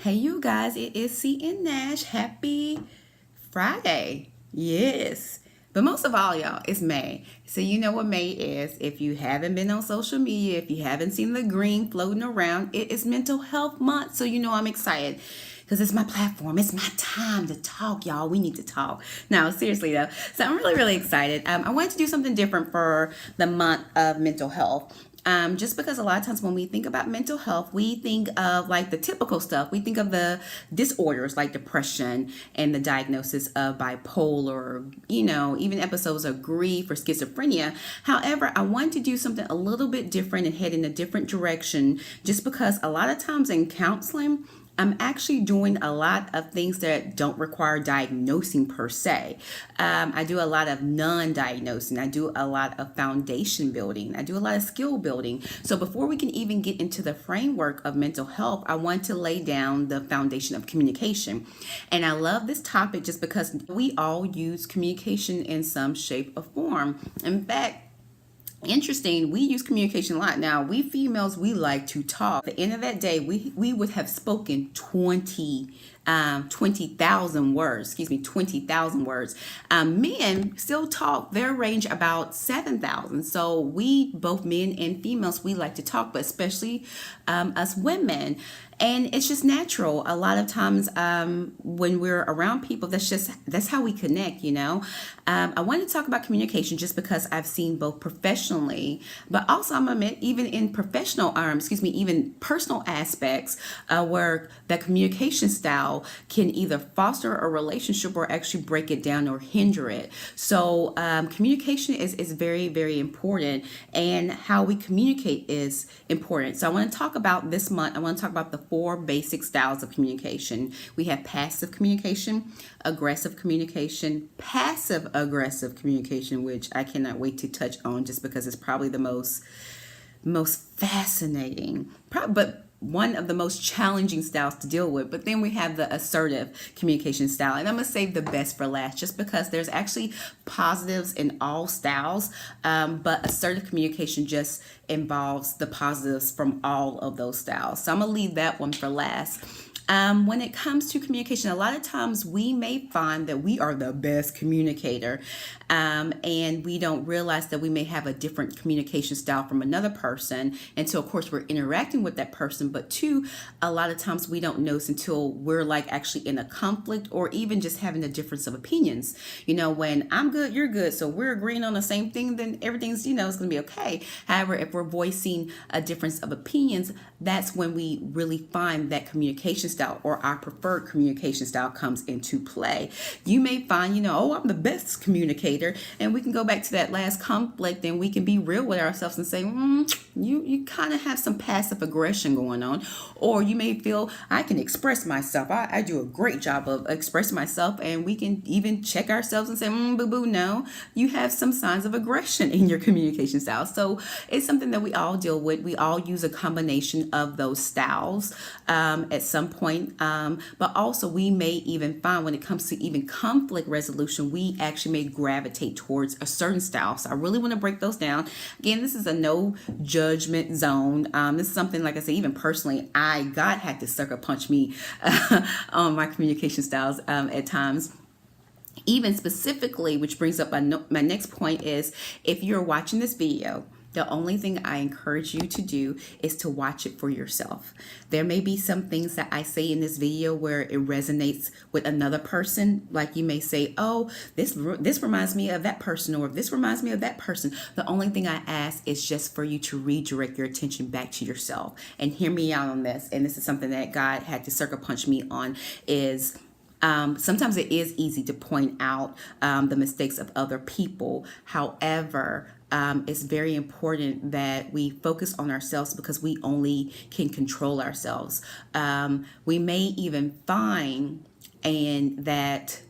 Hey, you guys, it is C and Nash. Happy Friday. Yes. But most of all, y'all, it's May. So, you know what May is. If you haven't been on social media, if you haven't seen the green floating around, it is Mental Health Month. So, you know, I'm excited because it's my platform. It's my time to talk, y'all. We need to talk. No, seriously, though. So, I'm really, really excited. I wanted to do something different for the month of mental health. Just because a lot of times when we think about mental health, we think of like the typical stuff. We think of the disorders like depression and the diagnosis of bipolar, even episodes of grief or schizophrenia. However, I wanted to do something a little bit different and head in a different direction just because a lot of times in counseling, I'm actually doing a lot of things that don't require diagnosing per se. I do a lot of non-diagnosing. I do a lot of foundation building. I do a lot of skill building. So before we can even get into the framework of mental health, I want to lay down the foundation of communication. And I love this topic just because we all use communication in some shape or form. In fact, interesting, we use communication a lot. Now, we females, we like to talk. At the end of that day, we would have spoken 20,000 words, 20,000 words. Men still talk their range about 7,000. So we, both men and females, we like to talk, but especially us women. And it's just natural. A lot of times when we're around people, that's how we connect. I want to talk about communication just because I've seen both professionally, but also I'm admit even in professional, even personal aspects where the communication style can either foster a relationship or actually break it down or hinder it. So communication is very, very important, and how we communicate is important. So I want to talk about this month. I want to talk about the 4 basic styles of communication. We have passive communication, aggressive communication, passive aggressive communication, which I cannot wait to touch on just because it's probably the most fascinating, but one of the most challenging styles to deal with. But then we have the assertive communication style, and I'm gonna save the best for last just because there's actually positives in all styles, but assertive communication just involves the positives from all of those styles, so I'm gonna leave that one for last. When it comes to communication, a lot of times we may find that we are the best communicator, and we don't realize that we may have a different communication style from another person until, of course, we're interacting with that person. But two, a lot of times we don't notice until we're like actually in a conflict or even just having a difference of opinions. When I'm good, you're good, so we're agreeing on the same thing, then everything's, it's going to be okay. However, if we're voicing a difference of opinions, that's when we really find that communication style or our preferred communication style comes into play. You may find, I'm the best communicator, and we can go back to that last conflict and we can be real with ourselves and say, you kind of have some passive aggression going on. Or you may feel I can express myself. I do a great job of expressing myself, and we can even check ourselves and say, boo, no, you have some signs of aggression in your communication style. So it's something that we all deal with. We all use a combination of those styles at some point. But also we may even find when it comes to even conflict resolution, we actually may gravitate towards a certain style. So I really want to break those down. Again, this is a no judgment zone. This is something, like I said, even personally, God had to sucker punch me on my communication styles at times. Even specifically, which brings up my next point is, if you're watching this video, the only thing I encourage you to do is to watch it for yourself. There may be some things that I say in this video where it resonates with another person. Like you may say, oh, this reminds me of that person, or this reminds me of that person. The only thing I ask is just for you to redirect your attention back to yourself and hear me out on this. And this is something that God had to sucker punch me on, is sometimes it is easy to point out the mistakes of other people. However, it's very important that we focus on ourselves because we only can control ourselves. We may even find that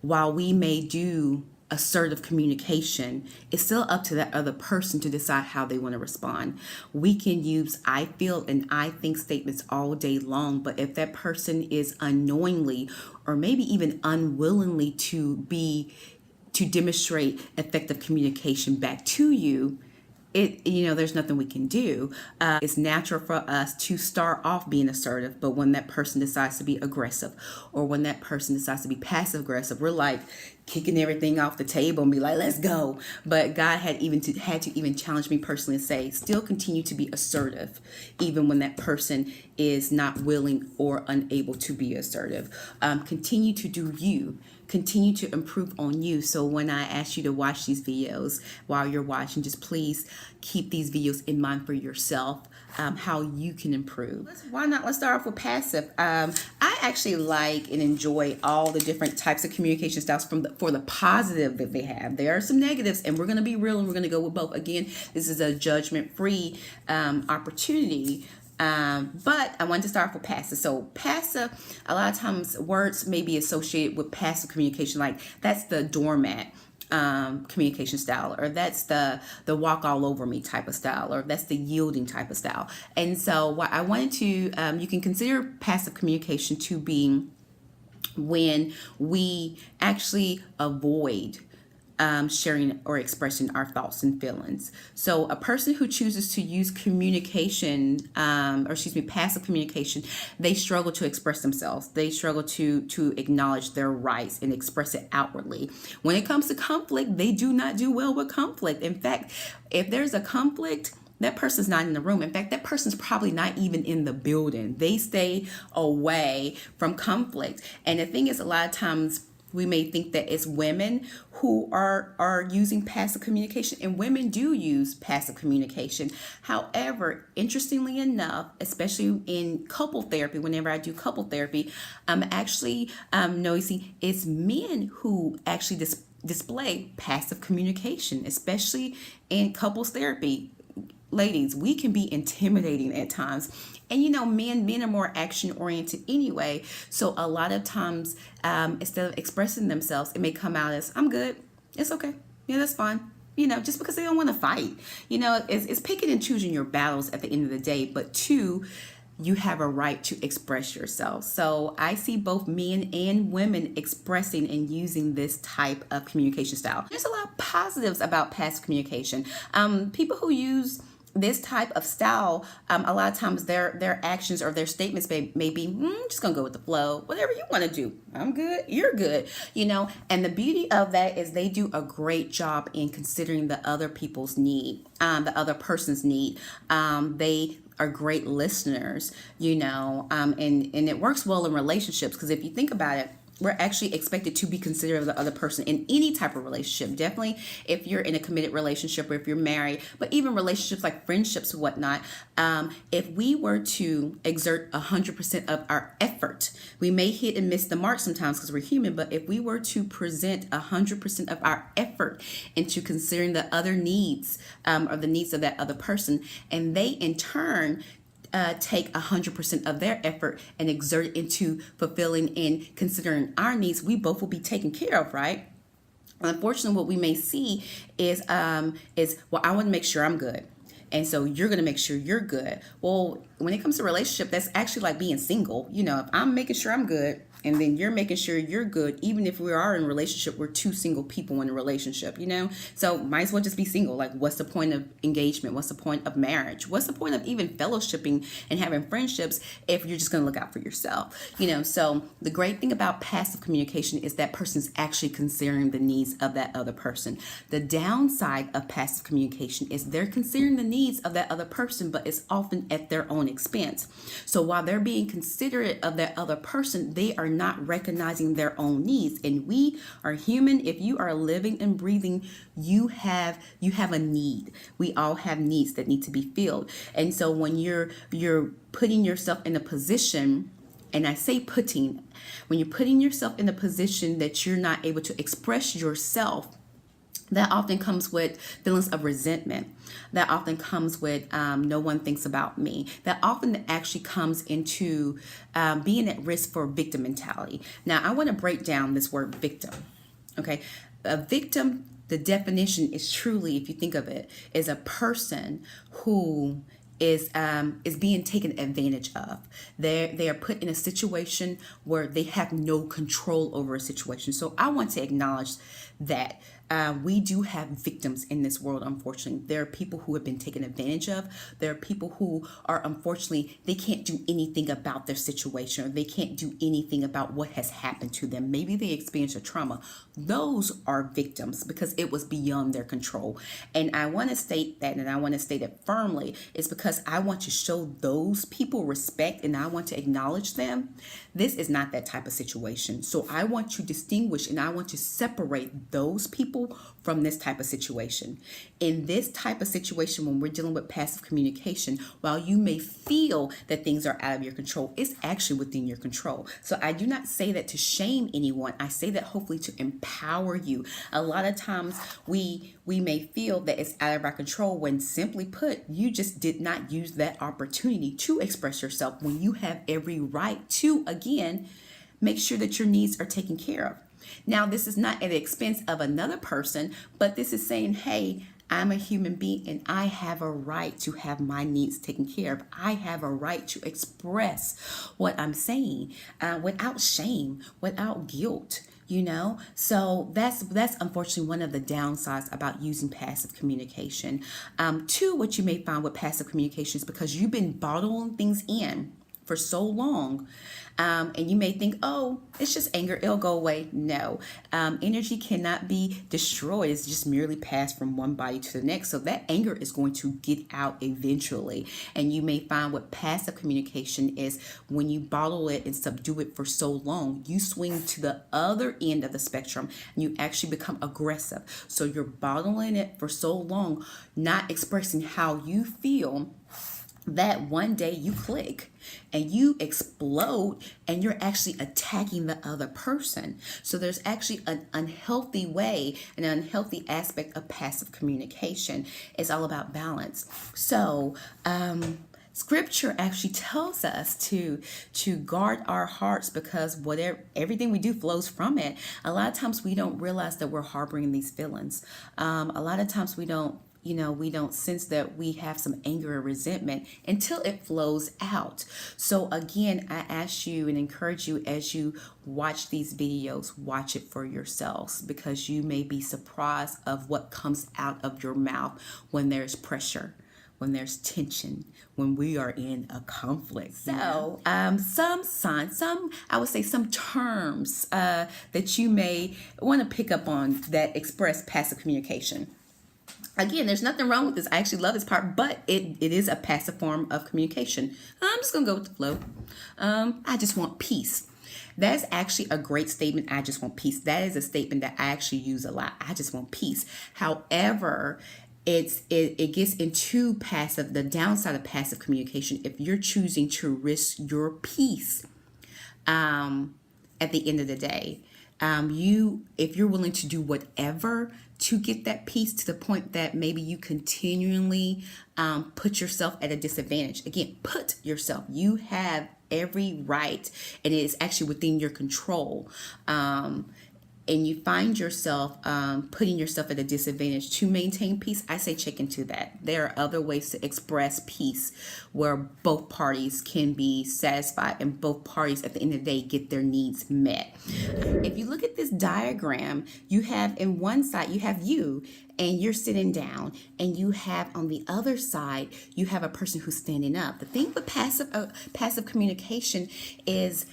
while we may do assertive communication, it's still up to that other person to decide how they want to respond. We can use I feel and I think statements all day long, but if that person is unknowingly or maybe even unwillingly to demonstrate effective communication back to you, there's nothing we can do. It's natural for us to start off being assertive, but when that person decides to be aggressive, or when that person decides to be passive aggressive, we're like kicking everything off the table and be like, let's go. But God had to even challenge me personally and say, still continue to be assertive, even when that person is not willing or unable to be assertive. Continue to do you. Continue to improve on you. So when I ask you to watch these videos, while you're watching, just please keep these videos in mind for yourself, how you can improve. Why not? Let's start off with passive. I actually like and enjoy all the different types of communication styles for the positive that they have. There are some negatives, and we're going to be real and we're going to go with both. Again, this is a judgment-free opportunity. But I wanted to start off with passive. So passive, a lot of times words may be associated with passive communication, like that's the doormat communication style, or that's the walk all over me type of style, or that's the yielding type of style. And so what I wanted to, you can consider passive communication to be when we actually avoid sharing or expressing our thoughts and feelings. So a person who chooses to use passive communication, they struggle to express themselves. They struggle to acknowledge their rights and express it outwardly. When it comes to conflict, they do not do well with conflict. In fact, if there's a conflict, that person's not in the room. In fact, that person's probably not even in the building. They stay away from conflict. And the thing is, a lot of times we may think that it's women who are using passive communication, and women do use passive communication. However, interestingly enough, especially in couple therapy, whenever I do couple therapy, I'm actually noticing it's men who actually display passive communication, especially in couples therapy. Ladies, we can be intimidating at times. And men are more action oriented anyway. So a lot of times, instead of expressing themselves, it may come out as, I'm good. It's okay. Yeah, that's fine. Just because they don't want to fight. It's picking and choosing your battles at the end of the day. But two, you have a right to express yourself. So I see both men and women expressing and using this type of communication style. There's a lot of positives about passive communication. People who use this type of style, a lot of times their actions or their statements may be, just gonna go with the flow, whatever you want to do. I'm good, you're good, and the beauty of that is they do a great job in considering the other people's need, the other person's need. They are great listeners, and it works well in relationships, because if you think about it, we're actually expected to be considerate of the other person in any type of relationship. Definitely if you're in a committed relationship, or if you're married, but even relationships like friendships and whatnot. If we were to exert 100% of our effort, we may hit and miss the mark sometimes because we're human, but if we were to present 100% of our effort into considering the other needs, or the needs of that other person, and they in turn take 100% of their effort and exert it into fulfilling and considering our needs, we both will be taken care of, right? Unfortunately, what we may see is well, I want to make sure I'm good, and so you're going to make sure you're good. Well, when it comes to relationship, that's actually like being single. If I'm making sure I'm good, and then you're making sure you're good, even if we are in a relationship, we're two single people in a relationship, So might as well just be single. Like, what's the point of engagement? What's the point of marriage? What's the point of even fellowshipping and having friendships if you're just going to look out for yourself? So the great thing about passive communication is that person's actually considering the needs of that other person. The downside of passive communication is they're considering the needs of that other person, but it's often at their own expense. So while they're being considerate of that other person, they are not recognizing their own needs. And we are human. If you are living and breathing, you have a need. We all have needs that need to be filled. And so when you're putting yourself in a position, and I say when you're putting yourself in a position that you're not able to express yourself, that often comes with feelings of resentment. That often comes with no one thinks about me. That often actually comes into being at risk for victim mentality. Now, I want to break down this word victim. Okay, a victim, the definition is truly, if you think of it, is a person who is being taken advantage of. They are put in a situation where they have no control over a situation. So I want to acknowledge that We do have victims in this world, unfortunately. There are people who have been taken advantage of. There are people who are, unfortunately, they can't do anything about their situation, or they can't do anything about what has happened to them. Maybe they experienced a trauma. Those are victims because it was beyond their control. And I want to state that, and I want to state it firmly, is because I want to show those people respect and I want to acknowledge them. This is not that type of situation. So I want to distinguish and I want to separate those people from this type of situation. In this type of situation, when we're dealing with passive communication, while you may feel that things are out of your control, it's actually within your control. So I do not say that to shame anyone. I say that hopefully to empower you. A lot of times we may feel that it's out of our control when, simply put, you just did not use that opportunity to express yourself when you have every right to, again, make sure that your needs are taken care of. Now, this is not at the expense of another person, but this is saying, hey, I'm a human being and I have a right to have my needs taken care of. I have a right to express what I'm saying without shame, without guilt. So that's unfortunately one of the downsides about using passive communication. Two, what you may find with passive communication is because you've been bottling things in for so long, and you may think, oh, it's just anger, it'll go away. No, energy cannot be destroyed. It's just merely passed from one body to the next. So that anger is going to get out eventually. And you may find what passive communication is, when you bottle it and subdue it for so long, you swing to the other end of the spectrum and you actually become aggressive. So you're bottling it for so long, not expressing how you feel, that one day you click and you explode and you're actually attacking the other person. So there's actually an unhealthy way, an unhealthy aspect of passive communication. It's all about balance. So Scripture actually tells us to guard our hearts, because everything we do flows from it. A lot of times we don't realize that we're harboring these feelings. A lot of times we don't sense that we have some anger or resentment until it flows out. So again, I ask you and encourage you, as you watch these videos, watch it for yourselves, because you may be surprised of what comes out of your mouth when there's pressure, when there's tension, when we are in a conflict. So some signs, I would say some terms that you may want to pick up on that express passive communication. Again, there's nothing wrong with this. I actually love this part, but it is a passive form of communication. I'm just going to go with the flow. I just want peace. That's actually a great statement. I just want peace. That is a statement that I actually use a lot. I just want peace. However, it gets into passive, the downside of passive communication. If you're choosing to risk your peace at the end of the day, if you're willing to do whatever to get that peace, to the point that maybe you continually put yourself at a disadvantage. Again, put yourself. You have every right, and it is actually within your control. And you find yourself putting yourself at a disadvantage to maintain peace, I say check into that. There are other ways to express peace where both parties can be satisfied and both parties at the end of the day get their needs met. If you look at this diagram, you have in one side, you have you, and you're sitting down, and you have on the other side, you have a person who's standing up. The thing with passive communication is,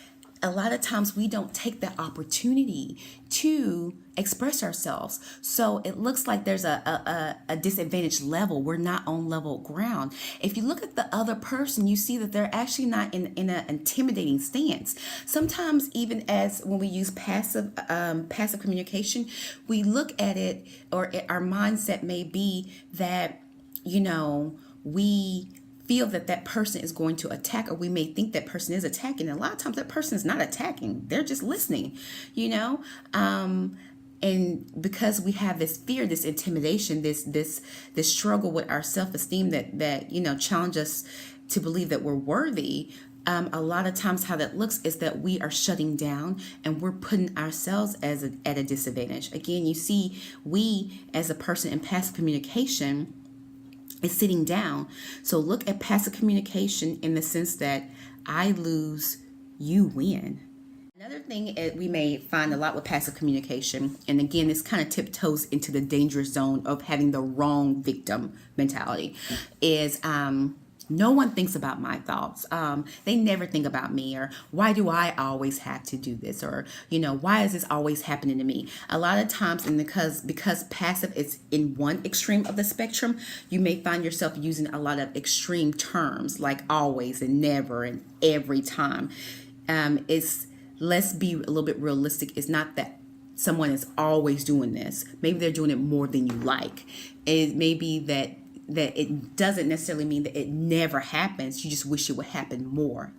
a lot of times we don't take that opportunity to express ourselves. So it looks like there's a disadvantaged level. We're not on level ground. If you look at the other person, you see that they're actually not in an intimidating stance. Sometimes even as when we use passive communication, we look at it, or our mindset may be that, we feel that person is going to attack, or we may think that person is attacking. And a lot of times that person is not attacking. They're just listening, and because we have this fear, this intimidation, this struggle with our self-esteem that challenge us to believe that we're worthy. A lot of times how that looks is that we are shutting down and we're putting ourselves at a disadvantage. Again, you see, we as a person in passive communication is sitting down. So look at passive communication in the sense that I lose, you win. Another thing we may find a lot with passive communication, and again, this kind of tiptoes into the dangerous zone of having the wrong victim mentality, is no one thinks about my thoughts. They never think about me, or why do I always have to do this, or why is this always happening to me? A lot of times, and because passive is in one extreme of the spectrum, you may find yourself using a lot of extreme terms like always and never and every time. It's Let's be a little bit realistic. It's not that someone is always doing this. Maybe they're doing it more than you like. It may be that it doesn't necessarily mean that it never happens. You just wish it would happen more,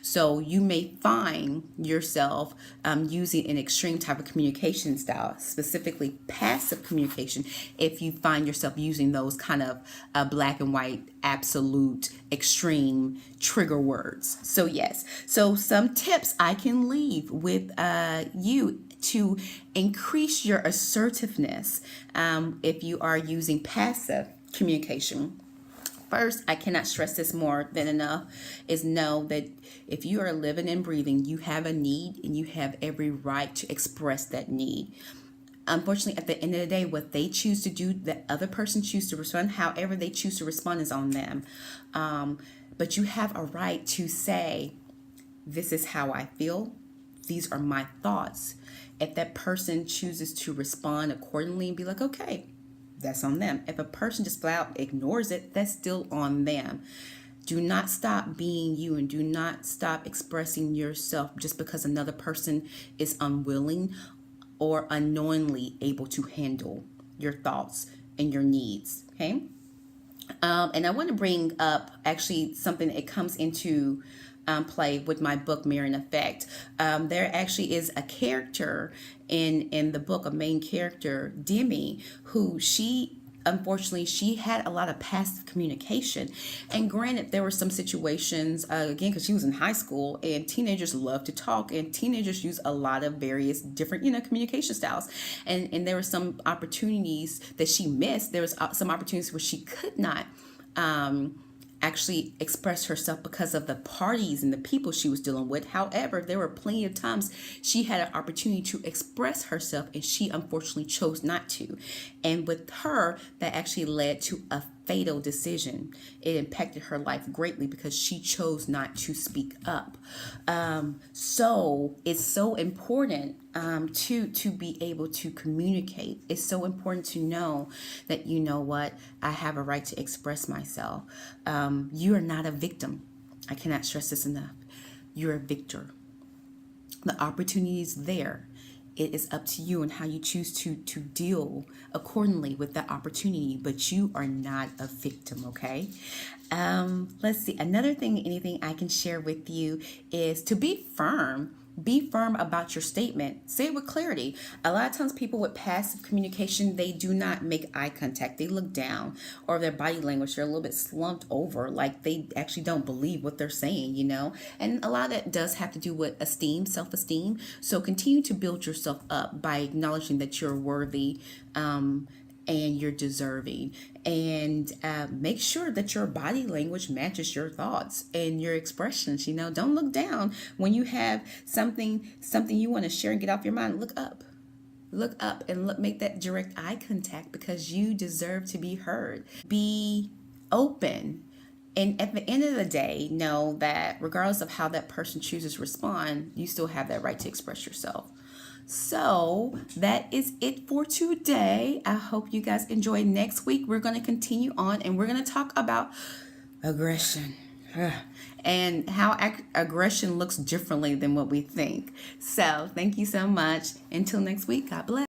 So you may find yourself using an extreme type of communication style, specifically passive communication, if you find yourself using those kind of black and white, absolute, extreme trigger words. So yes, so some tips I can leave with you to increase your assertiveness if you are using passive communication. First, I cannot stress this more than enough, is know that if you are living and breathing, you have a need and you have every right to express that need. Unfortunately, at the end of the day, what they choose to do, the other person choose to respond, however they choose to respond is on them. But you have a right to say, this is how I feel. These are my thoughts. If that person chooses to respond accordingly and be like, okay, that's on them. If a person just flat out ignores it, that's still on them. Do not stop being you, and do not stop expressing yourself just because another person is unwilling or unknowingly able to handle your thoughts and your needs. Okay. And I want to bring up actually something that comes into play with my book Mirror and Effect. There actually is a character in the book, a main character, Demi, who unfortunately she had a lot of passive communication. And granted, there were some situations, again, because she was in high school and teenagers love to talk, and teenagers use a lot of various different communication styles, and there were some opportunities that she missed. There was some opportunities where she could not actually express herself because of the parties and the people she was dealing with. However, there were plenty of times she had an opportunity to express herself, and she unfortunately chose not to. And with her, that actually led to a fatal decision. It impacted her life greatly because she chose not to speak up. So it's so important to be able to communicate. It's so important to know that, what, I have a right to express myself. You are not a victim. I cannot stress this enough. You're a victor. The opportunity is there. It is up to you and how you choose to deal accordingly with that opportunity, but you are not a victim, okay? Let's see. Another thing, anything I can share with you is to be firm. Be firm about your statement. Say it with clarity. A lot of times people with passive communication, they do not make eye contact. They look down, or their body language, they're a little bit slumped over, like they actually don't believe what they're saying, And a lot of that does have to do with esteem, self-esteem. So continue to build yourself up by acknowledging that you're worthy, and you're deserving, and make sure that your body language matches your thoughts and your expressions. Don't look down when you have something you want to share and get off your mind. Look up and make that direct eye contact, because you deserve to be heard. Be open. And at the end of the day, know that regardless of how that person chooses to respond, you still have that right to express yourself. So that is it for today. I hope you guys enjoy. Next week, we're going to continue on, and we're going to talk about aggression and how aggression looks differently than what we think. So thank you so much. Until next week, God bless.